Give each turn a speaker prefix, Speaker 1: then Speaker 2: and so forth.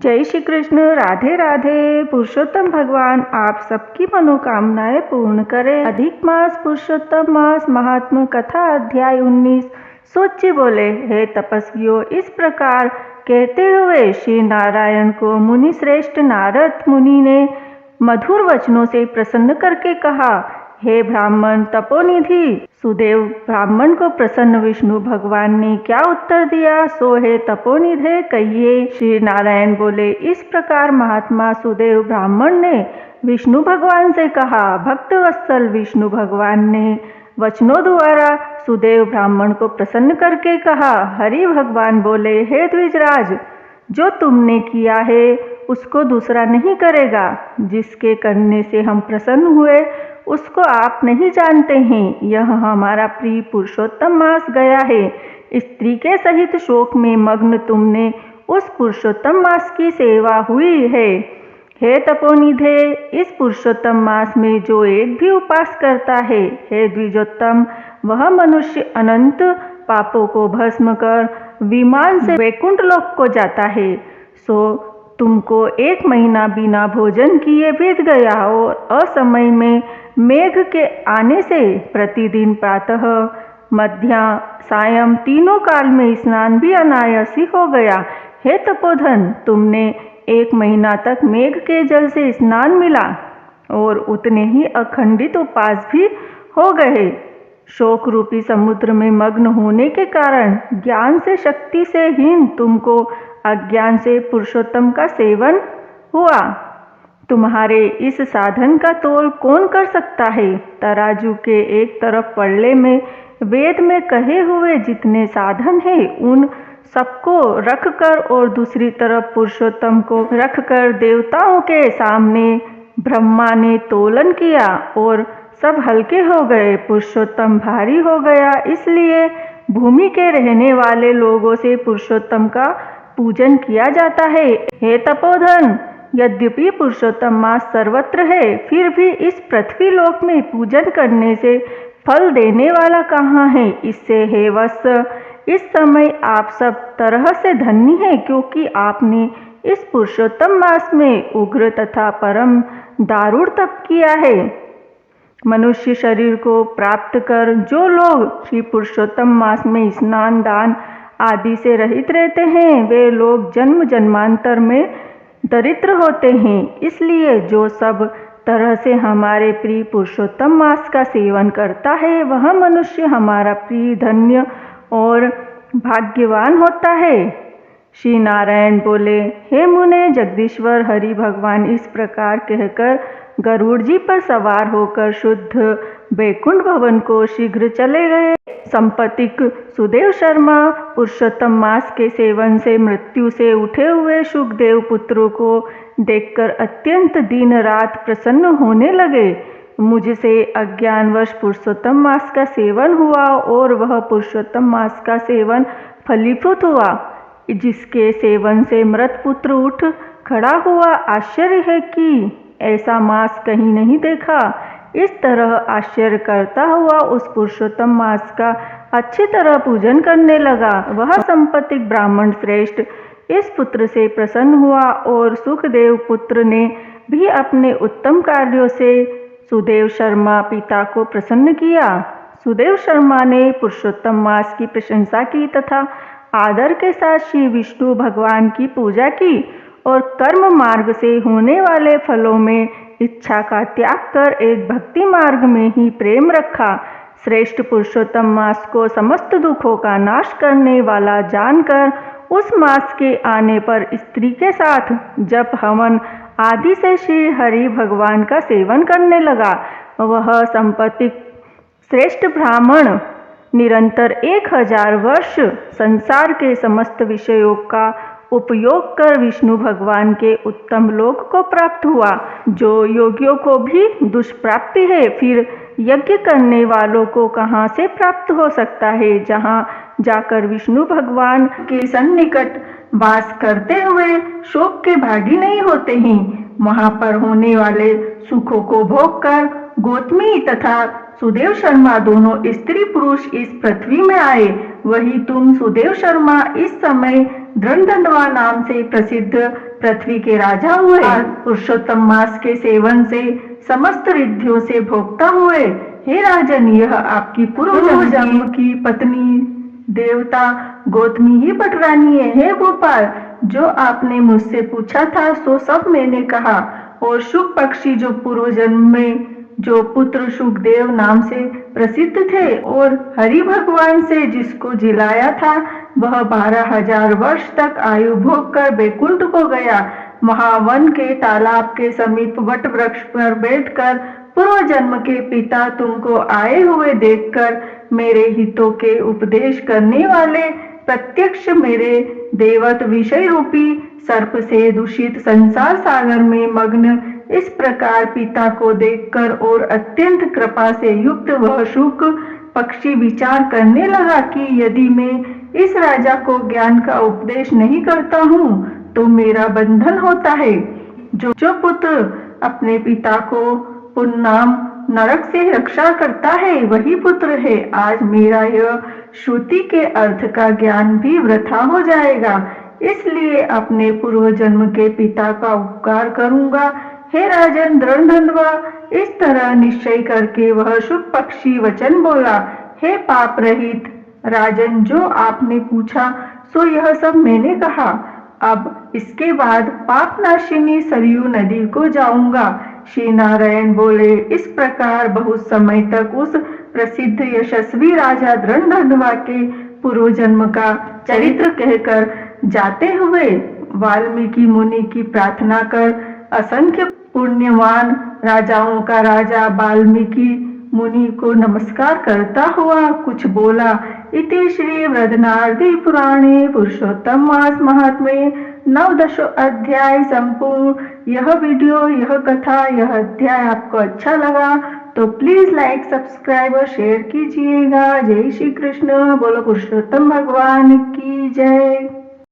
Speaker 1: जय श्री कृष्ण। राधे राधे। पुरुषोत्तम भगवान आप सबकी मनोकामनाएं पूर्ण करें। अधिक मास पुरुषोत्तम मास महात्म कथा अध्याय 19। सोची बोले, हे तपस्वियों, इस प्रकार कहते हुए श्री नारायण को मुनि श्रेष्ठ नारद मुनि ने मधुर वचनों से प्रसन्न करके कहा, हे ब्राह्मण तपोनिधि। सुदेव ब्राह्मण को प्रसन्न विष्णु भगवान ने क्या उत्तर दिया, सो हे तपोनिधे कहिए। श्री नारायण बोले, इस प्रकार महात्मा सुदेव ब्राह्मण ने विष्णु भगवान से कहा। भक्त वत्सल विष्णु भगवान ने वचनों द्वारा सुदेव ब्राह्मण को प्रसन्न करके कहा। हरि भगवान बोले, हे द्विजराज, जो तुमने किया है उसको दूसरा नहीं करेगा। जिसके करने से हम प्रसन्न हुए उसको आप नहीं जानते हैं। यह हमारा प्रिय पुरुषोत्तम मास गया है। स्त्री के सहित शोक में मग्न तुमने उस पुरुषोत्तम मास की सेवा हुई है। हे तपोनिधे, इस पुरुषोत्तम मास में जो एक भी उपास करता है, हे द्विजोत्तम, वह मनुष्य अनंत पापों को भस्म कर विमान से वैकुंठ लोक को जाता है। सो तुमको 1 महीना बिना भोजन किए बीत गया और असमय में मेघ के आने से प्रतिदिन प्रातः मध्या सायं तीनों काल में स्नान भी अनायास ही हो गया। हे तपोधन, तुमने 1 महीना तक मेघ के जल से स्नान मिला और उतने ही अखंडित उपास भी हो गए। शोक रूपी समुद्र में मग्न होने के कारण ज्ञान से शक्ति से हीन तुमको अज्ञान से पुरुषोत्तम का सेवन हुआ। तुम्हारे इस साधन का तोल कौन कर सकता है। तराजू के एक तरफ पल्ले में वेद में कहे हुए जितने साधन हैं उन सबको रखकर और दूसरी तरफ पुरुषोत्तम को रखकर देवताओं के सामने ब्रह्मा ने तोलन किया और सब हल्के हो गए। पुरुषोत्तम भारी हो गया, इसलिए भूमि के रहने वाले लोगों से पुरुषोत्तम का पूजन किया जाता है। हे तपोधन, यद्यपि पुरुषोत्तम मास सर्वत्र है, फिर भी इस पृथ्वी लोक में पूजन करने से फल देने वाला कहाँ है। इससे हे वत्स, इस समय आप सब तरह से धन्य हैं, क्योंकि आपने इस पुरुषोत्तम मास में उग्र तथा परम दारुण तप किया है। मनुष्य शरीर को प्राप्त कर जो लोग श्री पुरुषोत्तम मास में स्नान दान आदि से रहित रहते हैं, वे लोग जन्म जन्मांतर में दरिद्र होते हैं। इसलिए जो सब तरह से हमारे प्रिय पुरुषोत्तम मास का सेवन करता है, वह मनुष्य हमारा प्रिय धन्य और भाग्यवान होता है। श्री नारायण बोले, हे मुने जगदीश्वर हरि भगवान इस प्रकार कहकर गरुड़ जी पर सवार होकर शुद्ध वैकुंठ भवन को शीघ्र चले गए। संपतिक सुदेव शर्मा पुरुषोत्तम मास के सेवन से मृत्यु से उठे हुए सुखदेव पुत्रों को देखकर अत्यंत दिन रात प्रसन्न होने लगे। मुझसे अज्ञानवश पुरुषोत्तम मास का सेवन हुआ और वह पुरुषोत्तम मास का सेवन फलीभूत हुआ, जिसके सेवन से मृत पुत्र उठ खड़ा हुआ। आश्चर्य है कि ऐसा मास कहीं नहीं देखा। इस तरह आश्चर्य करता हुआ उस पुरुषोत्तम मास का अच्छी तरह पूजन करने लगा। वह संपत्तिक ब्राह्मण श्रेष्ठ इस पुत्र से प्रसन्न हुआ और सुखदेव पुत्र ने भी अपने उत्तम कार्यों से सुदेव शर्मा पिता को प्रसन्न किया। सुदेव शर्मा ने पुरुषोत्तम मास की प्रशंसा की तथा आदर के साथ श्री विष्णु भगवान की पूजा की और कर्म मार्ग से होने वाले फलों में इच्छा का त्याग कर एक भक्ति मार्ग में ही प्रेम रखा। श्रेष्ठ पुरुषोत्तम मास को समस्त दुखों का नाश करने वाला जानकर उस मास के आने पर स्त्री के साथ जप हवन आदि से श्री हरि भगवान का सेवन करने लगा। वह संपत्ति श्रेष्ठ ब्राह्मण निरंतर 1000 वर्ष संसार के समस्त विषयों का उपयोग कर विष्णु भगवान के उत्तम लोक को प्राप्त हुआ, जो योगियों को भी दुष्प्राप्ति है। फिर यज्ञ करने वालों को कहाँ से प्राप्त हो सकता है। जहाँ जाकर विष्णु भगवान के सन्निकट वास करते हुए शोक के भागी नहीं होते हैं, वहाँ पर होने वाले सुखों को भोग कर गौतमी तथा सुदेव शर्मा दोनों स्त्री पुरुष इस पृथ्वी में आए। वही तुम सुदेव शर्मा इस समय धृंधन्वा नाम से प्रसिद्ध पृथ्वी के राजा हुए। पुरुषोत्तम मास के सेवन से समस्त रिद्धियों से भोक्ता हुए। हे राजन, यह आपकी पूर्व जन्म की पत्नी देवता गौतमी ही पटरानी है। हे गोपाल, जो आपने मुझसे पूछा था सो सब मैंने कहा। और शुक पक्षी जो पूर्व जन्म में जो पुत्र शुकदेव नाम से प्रसिद्ध थे और हरि भगवान से जिसको जिलाया था, वह 12,000 वर्ष तक आयु भोग कर बैकुंठ को गया। महावन के तालाब के समीप वट वृक्ष पर बैठकर पूर्व जन्म के पिता तुमको आए हुए देखकर मेरे हितों के उपदेश करने वाले प्रत्यक्ष मेरे देवत विषय रूपी सर्प से दूषित संसार सागर में मग्न इस प्रकार पिता को देखकर और अत्यंत कृपा से युक्त वह शुक पक्षी विचार करने लगा कि यदि मैं इस राजा को ज्ञान का उपदेश नहीं करता हूँ तो मेरा बंधन होता है। जो पुत्र अपने पिता को पुन्नाम नरक से रक्षा करता है वही पुत्र है। आज मेरा यह श्रुति के अर्थ का ज्ञान भी वृथा हो जाएगा, इसलिए अपने पूर्व जन्म के पिता का उपकार करूंगा। हे राजन धृंधन्वा, इस तरह निश्चय करके वह शुक पक्षी वचन बोला। हे पाप रहित राजन, जो आपने पूछा सो यह सब मैंने कहा। अब इसके बाद पाप नाशिनी सरयू नदी को जाऊंगा। श्री नारायण बोले। इस प्रकार बहुत समय तक उस प्रसिद्ध यशस्वी राजा धृंधन्वा के पूर्व जन्म का चरित्र कहकर जाते हुए वाल्मीकि मुनि की प्रार्थना कर असंख्य पुण्यवान राजाओं का राजा वाल्मीकि मुनि को नमस्कार करता हुआ कुछ बोला। इति श्री वृद्धनारदी पुराणे पुरुषोत्तम मास महात्म्ये 9 अध्याय संपूर्ण। यह वीडियो, यह कथा, यह अध्याय आपको अच्छा लगा तो प्लीज लाइक, सब्सक्राइब और शेयर कीजिएगा। जय श्री कृष्ण। बोलो पुरुषोत्तम भगवान की जय।